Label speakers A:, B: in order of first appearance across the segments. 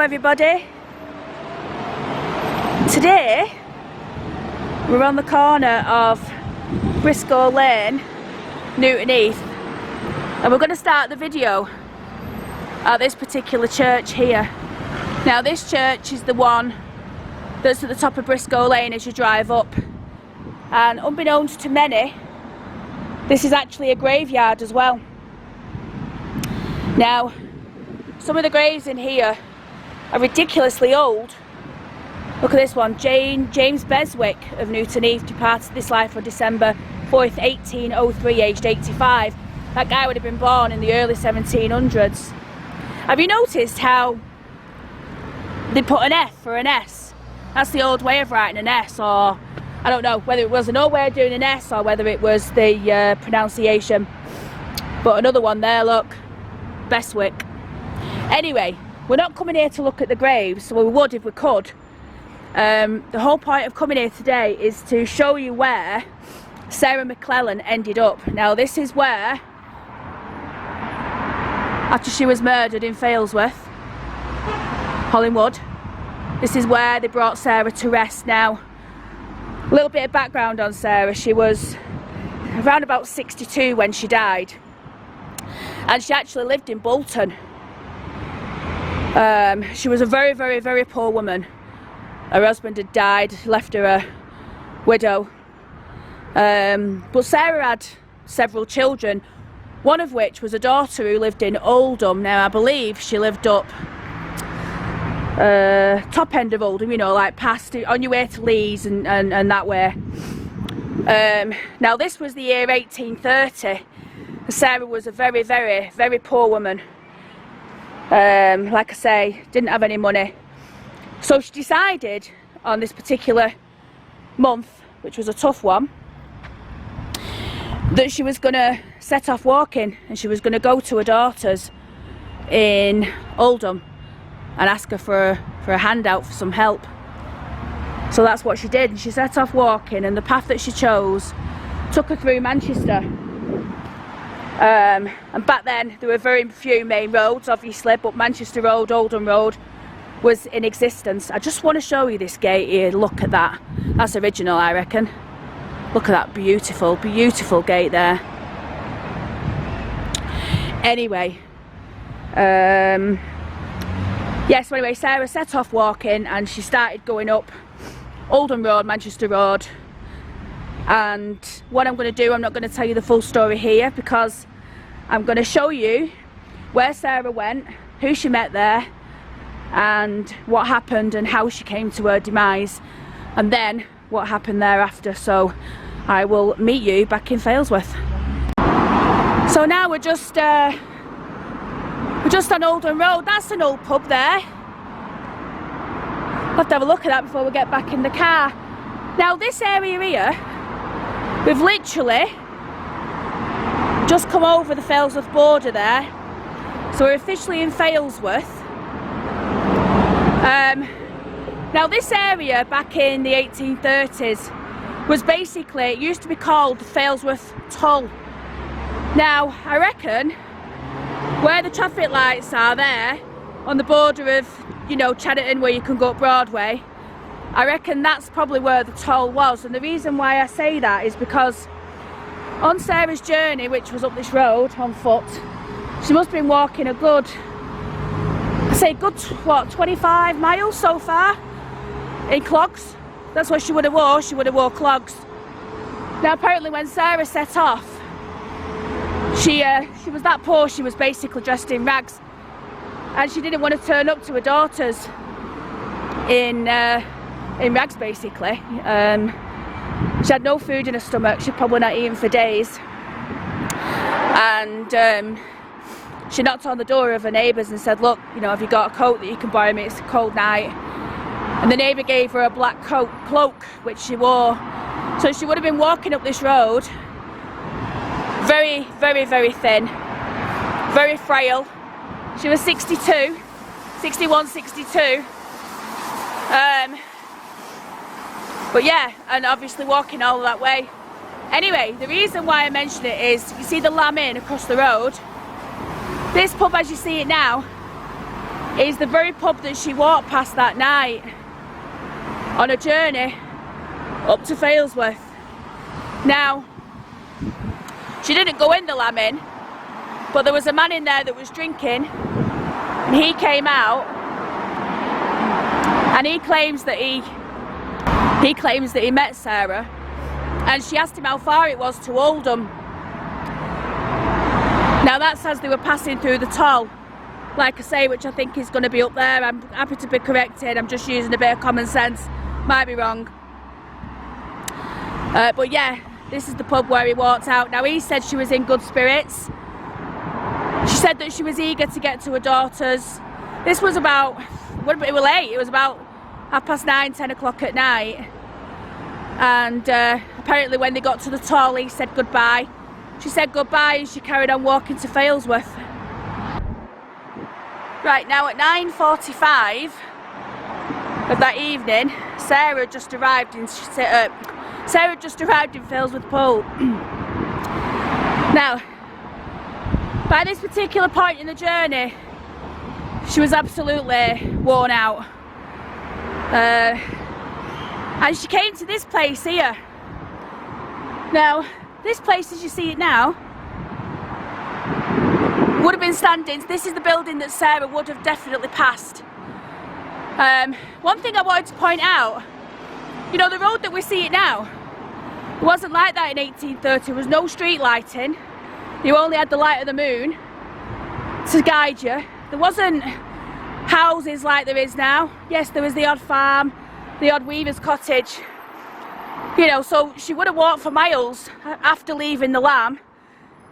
A: everybody. Today we're on the corner of Briscoe Lane, Newton Heath, and we're going to start the video at this particular church here. Now this church is the one that's at the top of Briscoe Lane as you drive up, and unbeknownst to many, this is actually a graveyard as well. Now some of the graves in here are ridiculously old. Look at this one, James Beswick of Newton Heath departed this life on December 4th, 1803, aged 85. That guy would have been born in the early 1700s. Have you noticed how they put an F for an S? That's the old way of writing an S, or I don't know whether it was an old way of doing an S or whether it was the pronunciation. But another one there, look, Beswick. Anyway, we're not coming here to look at the graves, well we would if we could. The whole point of coming here today is to show you where Sarah McLennan ended up. Now this is where, after she was murdered in Failsworth, Hollinwood, this is where they brought Sarah to rest. Now, a little bit of background on Sarah. She was around about 62 when she died, and she actually lived in Bolton. She was a very, very, very poor woman. Her husband had died, left her a widow. But Sarah had several children, one of which was a daughter who lived in Oldham. Now I believe she lived up top end of Oldham, you know, like past on your way to Leeds and that way. Now this was the year 1830. Sarah was a very, very, very poor woman. Like I say, didn't have any money. So she decided on this particular month, which was a tough one, that she was going to set off walking, and she was going to go to her daughter's in Oldham and ask her for a handout, for some help. So that's what she did, and she set off walking, and the path that she chose took her through Manchester. And back then there were very few main roads obviously, but Manchester Road, Oldham Road was in existence. I just want to show you this gate here. Look at that, that's original I reckon. Look at that beautiful, beautiful gate there. Anyway, yes, so anyway, Sarah set off walking and she started going up Oldham Road, Manchester Road. And what I'm going to do, I'm not going to tell you the full story here, because I'm going to show you where Sarah went, who she met there, and what happened and how she came to her demise, and then what happened thereafter. So I will meet you back in Failsworth. So now we're just on Alden Road. That's an old pub there. I'll have to have a look at that before we get back in the car. Now this area here, we've literally just come over the Failsworth border there, so we're officially in Failsworth. Now this area back in the 1830s was basically, it used to be called the Failsworth Toll. Now I reckon where the traffic lights are there on the border of, you know, Chadderton, where you can go up Broadway, I reckon that's probably where the toll was. And the reason why I say that is because on Sarah's journey, which was up this road on foot, she must have been walking a good, I say good, what, 25 miles so far in clogs. That's what she would have wore. She would have wore clogs. Now apparently when Sarah set off, she was that poor, she was basically dressed in rags, and she didn't want to turn up to her daughter's in rags basically. She had no food in her stomach, she'd probably not eaten for days, and she knocked on the door of her neighbours and said, look, you know, have you got a coat that you can borrow me, it's a cold night. And the neighbour gave her a black cloak which she wore. So she would have been walking up this road very, very, very thin, very frail. She was 62, 61, 62. But yeah, and obviously walking all that way. Anyway, the reason why I mention it is, you see the Lamb Inn across the road? This pub, as you see it now, is the very pub that she walked past that night on a journey up to Failsworth. Now, she didn't go in the Lamb Inn, but there was a man in there that was drinking, and he came out, and he claims that he met Sarah, and she asked him how far it was to Oldham. Now that's as they were passing through the toll, like I say, which I think is going to be up there. I'm happy to be corrected, I'm just using a bit of common sense, might be wrong. But yeah, this is the pub where he walked out. Now he said she was in good spirits. She said that she was eager to get to her daughter's. This was about, it was late, it was about 9:30, 10 o'clock at night. And apparently when they got to the toll, he said goodbye. She said goodbye and she carried on walking to Failsworth. Right, now at 9:45 of that evening, Sarah just arrived in Failsworth Pool. Now, by this particular point in the journey, she was absolutely worn out. And she came to this place here. Now, this place as you see it now would have been standing. This is the building that Sarah would have definitely passed. One thing I wanted to point out, you know, the road that we see it now, it wasn't like that in 1830. There was no street lighting. You only had the light of the moon to guide you. There wasn't houses like there is now. Yes, there was the odd farm, the odd weaver's cottage. You know, so she would have walked for miles after leaving the Lamb,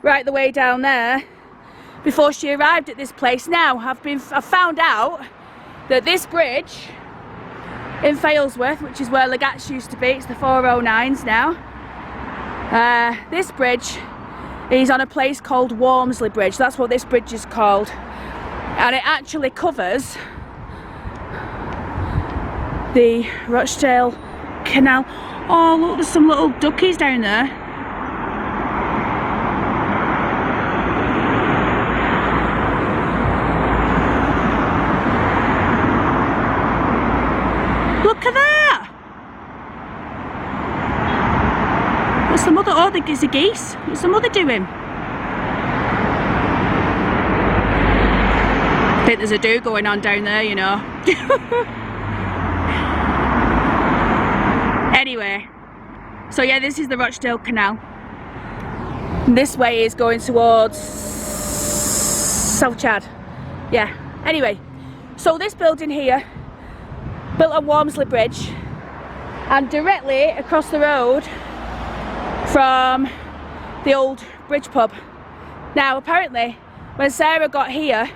A: right the way down there, before she arrived at this place. Now, I've found out that this bridge in Failsworth, which is where Legats used to be, it's the 409s now. This bridge is on a place called Warmsley Bridge. That's what this bridge is called. And it actually covers the Rochdale Canal. Oh look, there's some little duckies down there. Look at that! What's the mother? Oh, it's a geese. What's the mother doing? I think there's a do going on down there, you know. Anyway, so yeah, this is the Rochdale Canal. And this way is going towards South Chad. Yeah, anyway, so this building here, built on Warmsley Bridge, and directly across the road from the old bridge pub. Now, apparently, when Sarah got here,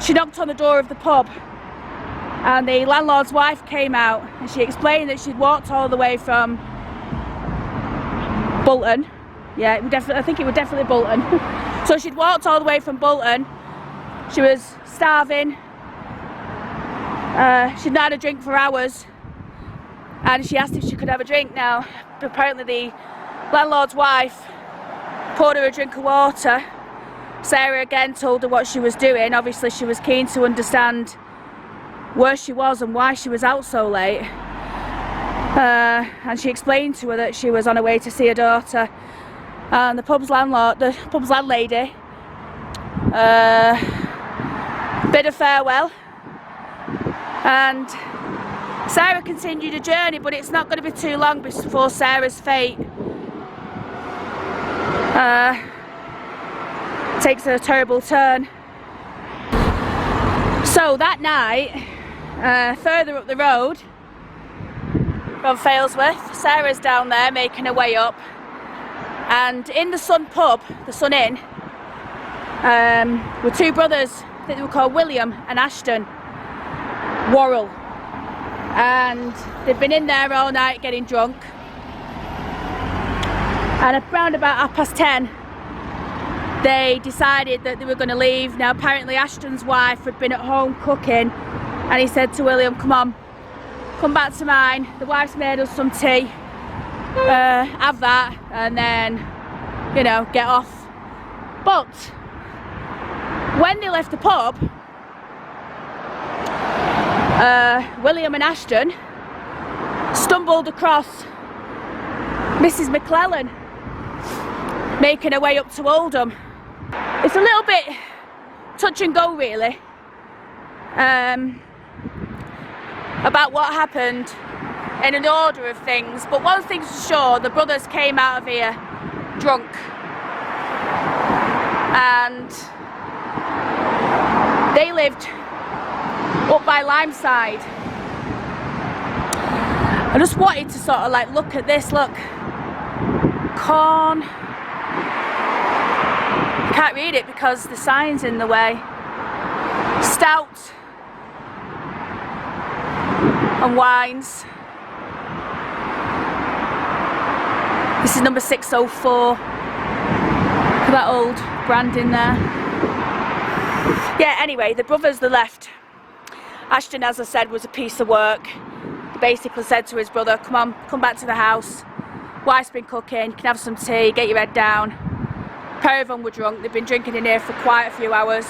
A: she knocked on the door of the pub, and the landlord's wife came out, and she explained that she'd walked all the way from Bolton. Yeah, I think it was definitely Bolton. So she'd walked all the way from Bolton. She was starving. She'd not had a drink for hours, and she asked if she could have a drink. Now, apparently the landlord's wife poured her a drink of water. Sarah again told her what she was doing. Obviously she was keen to understand where she was and why she was out so late. And she explained to her that she was on her way to see her daughter. And the pub's landlady bid her farewell. And Sarah continued her journey, but it's not going to be too long before Sarah's fate takes a terrible turn. So that night, further up the road from Failsworth, Sarah's down there making her way up, and in the Sun pub, the Sun Inn, were two brothers. I think they were called William and Ashton Worrell, and they've been in there all night getting drunk, and around about 10:30 they decided that they were going to leave. Now apparently Ashton's wife had been at home cooking, and he said to William, come on, come back to mine, the wife's made us some tea, have that, and then, you know, get off. But when they left the pub, William and Ashton stumbled across Mrs. McLennan making her way up to Oldham. It's a little bit touch and go really about what happened in an order of things, but one thing's for sure, the brothers came out of here drunk, and they lived up by Limeside. I just wanted to sort of like look at this, look, corn, I can't read it because the sign's in the way, stout and wines. This is number 604. Look at that old branding there. Yeah, anyway, the brothers, they left. Ashton, as I said, was a piece of work. He basically said to his brother, come on, come back to the house. Wife's been cooking, you can have some tea, get your head down. A pair of them were drunk. They've been drinking in here for quite a few hours,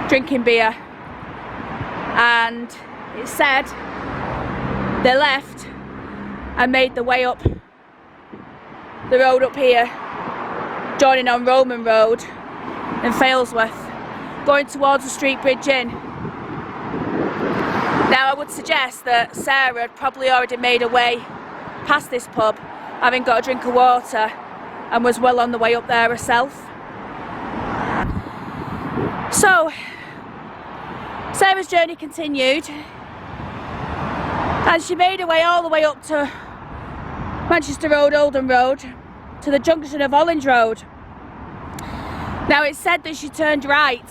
A: drinking beer. And it said they left and made their way up the road up here, joining on Roman Road in Failsworth, going towards the Street Bridge Inn. Now I would suggest that Sarah had probably already made her way past this pub, having got a drink of water, and was well on the way up there herself. So Sarah's journey continued, and she made her way all the way up to Manchester Road, Alden Road, to the junction of Oldham Road. Now it's said that she turned right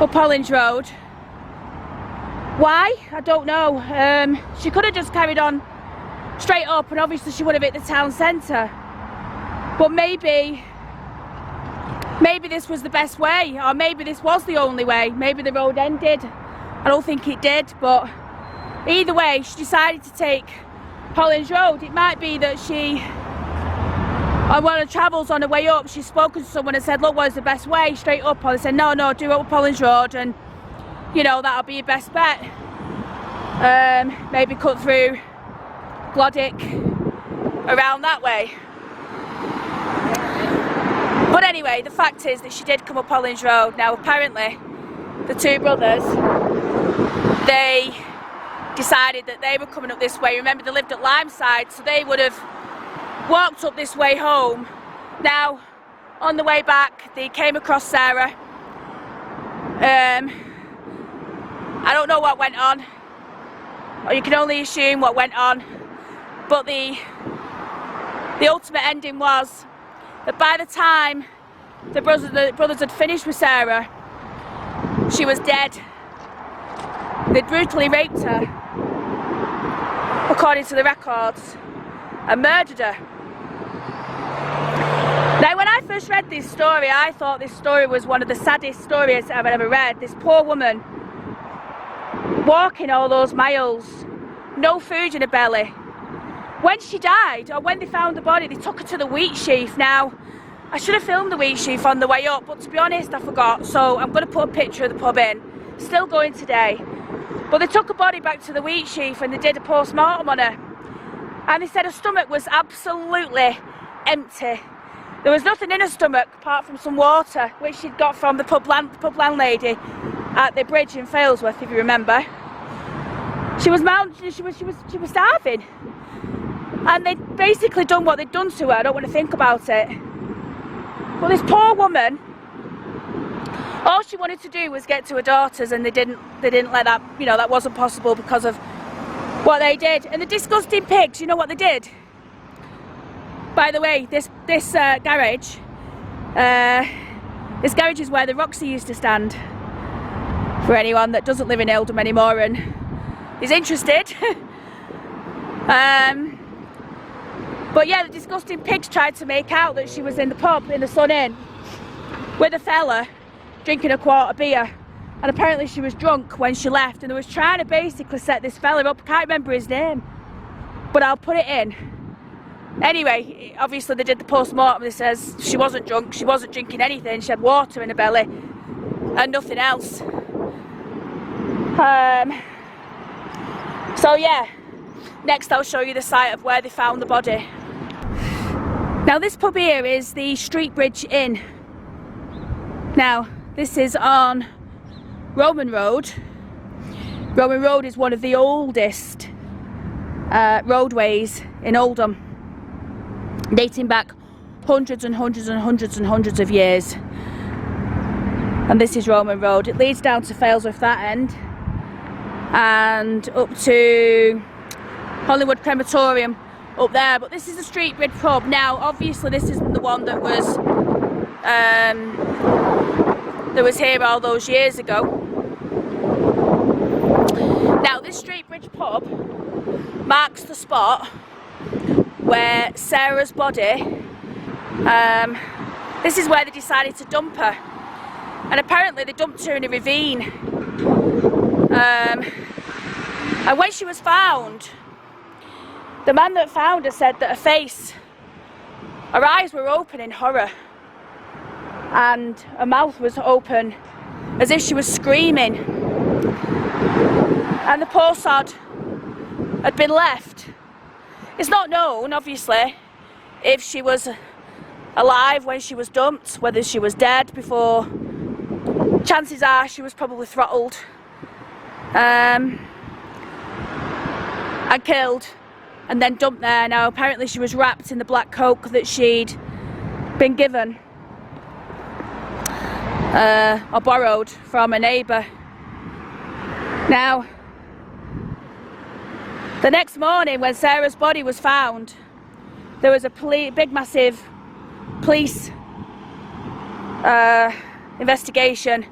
A: up Oldham Road. Why? I don't know. She could have just carried on straight up and obviously she would have hit the town centre. But maybe this was the best way, or maybe this was the only way. Maybe the road ended. I don't think it did, but either way, she decided to take Oldham Road. It might be that she, on one of the travels on the way up, she's spoken to someone and said, look, what's the best way? Straight up. Or they said, no, do up Oldham Road, and you know, that'll be your best bet. Maybe cut through Glodick around that way. But anyway, the fact is that she did come up Oldham Road. Now apparently the two brothers, they decided that they were coming up this way. Remember, they lived at Limeside, so they would have walked up this way home. Now on the way back they came across Sarah. I don't know what went on, or you can only assume what went on, but the ultimate ending was that by the time the brothers had finished with Sarah, she was dead. They'd brutally raped her, according to the records, and murdered her. Now when I first read this story, I thought this story was one of the saddest stories I've ever read. This poor woman walking all those miles, no food in her belly. When she died, or when they found the body, they took her to the wheat sheaf. Now, I should have filmed the wheat sheaf on the way up, but to be honest, I forgot, so I'm going to put a picture of the pub in. Still going today. But they took her body back to the wheat sheaf and they did a post-mortem on her. And they said her stomach was absolutely empty. There was nothing in her stomach apart from some water, which she'd got from the pub landlady at the bridge in Failsworth, if you remember. She was she was starving, and they'd basically done what they'd done to her. I don't want to think about it. But this poor woman, all she wanted to do was get to her daughters, and they didn't let that. You know, that wasn't possible because of what they did. And the disgusting pigs, you know what they did? By the way, this garage is where the Roxy used to stand. For anyone that doesn't live in Oldham anymore and is interested. But yeah, the disgusting pigs tried to make out that she was in the pub in the Sun Inn with a fella drinking a quart of beer, and apparently she was drunk when she left, and they was trying to basically set this fella up. I can't remember his name, but I'll put it in. Anyway, obviously they did the post-mortem. It says she wasn't drunk, she wasn't drinking anything, she had water in her belly and nothing else. So yeah, next I'll show you the site of where they found the body. Now this pub here is the Street Bridge Inn. Now this is on Roman Road. Roman Road is one of the oldest roadways in Oldham, dating back hundreds and hundreds and hundreds and hundreds of years. And this is Roman Road. It leads down to Failsworth that end and up to Hollywood Crematorium up there, but this is the Street Bridge pub. Now obviously this isn't the one that was here all those years ago. Now this Street Bridge pub marks the spot where Sarah's body, this is where they decided to dump her, and apparently they dumped her in a ravine, and when she was found, the man that found her said that her eyes were open in horror and her mouth was open as if she was screaming, and the poor sod had been left. It's not known, obviously, if she was alive when she was dumped, whether she was dead before. Chances are she was probably throttled and killed and then dumped there. Now apparently she was wrapped in the black coke that she'd been given or borrowed from a neighbour. Now the next morning when Sarah's body was found, there was a big massive police investigation,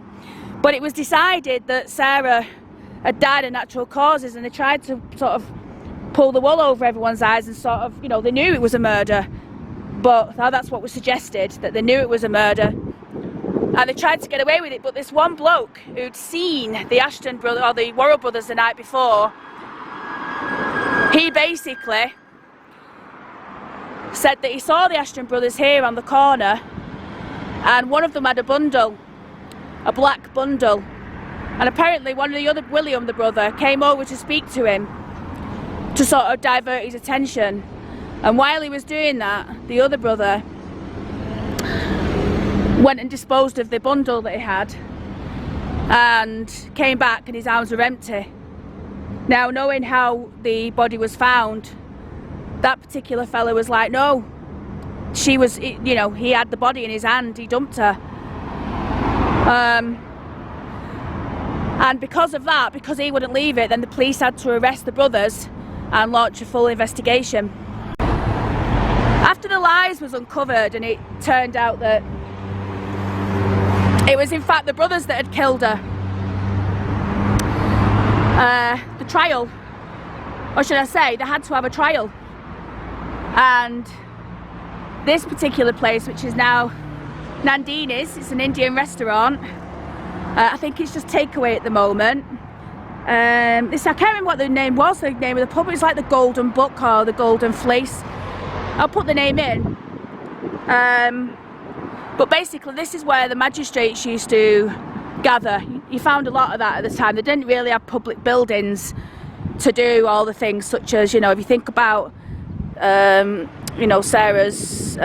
A: but it was decided that Sarah had died of natural causes, and they tried to sort of pull the wool over everyone's eyes and sort of, you know, they knew it was a murder, but that's what was suggested, that they knew it was a murder, and they tried to get away with it. But this one bloke who'd seen the Ashton brother or the Worrell brothers the night before, he basically said that he saw the Ashton brothers here on the corner, and one of them had a bundle, a black bundle, and apparently one of the other, William the brother, came over to speak to him to sort of divert his attention, and while he was doing that, the other brother went and disposed of the bundle that he had and came back and his arms were empty. Now, knowing how the body was found, that particular fella was like, no, she was, you know, he had the body in his hand, he dumped her. And because of that, because he wouldn't leave it, then the police had to arrest the brothers and launch a full investigation. After the lies was uncovered and it turned out that it was in fact the brothers that had killed her, the trial, or should I say, they had to have a trial. And this particular place, which is now Nandini's, it's an Indian restaurant, I think it's just takeaway at the moment. I can't remember what the name was, the name of the pub. It's like the Golden Book or the Golden Fleece. I'll put the name in. But basically this is where the magistrates used to gather. You found a lot of that at the time. They didn't really have public buildings to do all the things, such as, you know, if you think about you know, Sarah's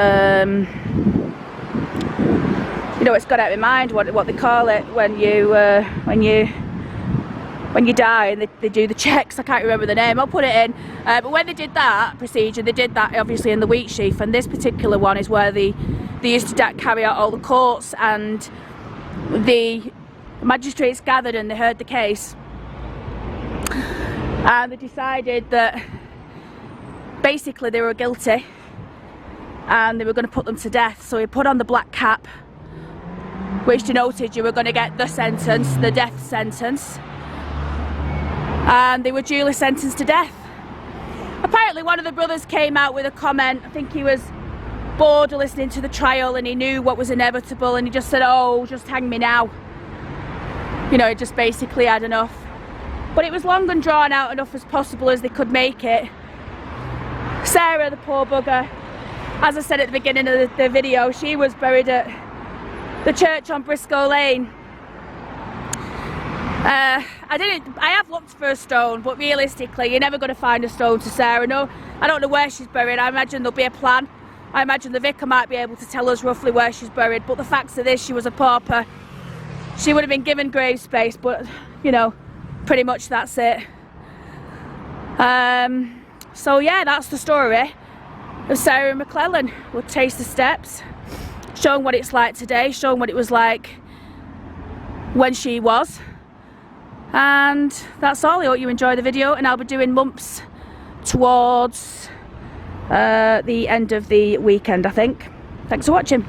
A: you know, it's got out of my mind what they call it when you die and they do the checks. I can't remember the name, I'll put it in. But when they did that procedure, they did that obviously in the wheat sheaf, and this particular one is where they used to carry out all the courts, and the magistrates gathered and they heard the case, and they decided that basically they were guilty and they were going to put them to death. So he put on the black cap, which denoted you were going to get the sentence, the death sentence, and they were duly sentenced to death. Apparently one of the brothers came out with a comment. I think he was bored of listening to the trial and he knew what was inevitable, and he just said, oh, just hang me now. You know, he just basically had enough. But it was long and drawn out enough as possible as they could make it. Sarah, the poor bugger, as I said at the beginning of the video, she was buried at the church on Briscoe Lane. I have looked for a stone, but realistically you're never going to find a stone to Sarah. No, I don't know where she's buried. I imagine there'll be a plan. I imagine the vicar might be able to tell us roughly where she's buried, but the facts of this, she was a pauper. She would have been given grave space, but you know, pretty much that's it. So yeah, that's the story of Sarah McLennan. We'll taste the steps, showing what it's like today, showing what it was like when she was. And that's all. I hope you enjoy the video, and I'll be doing mumps towards the end of the weekend, I think. Thanks for watching.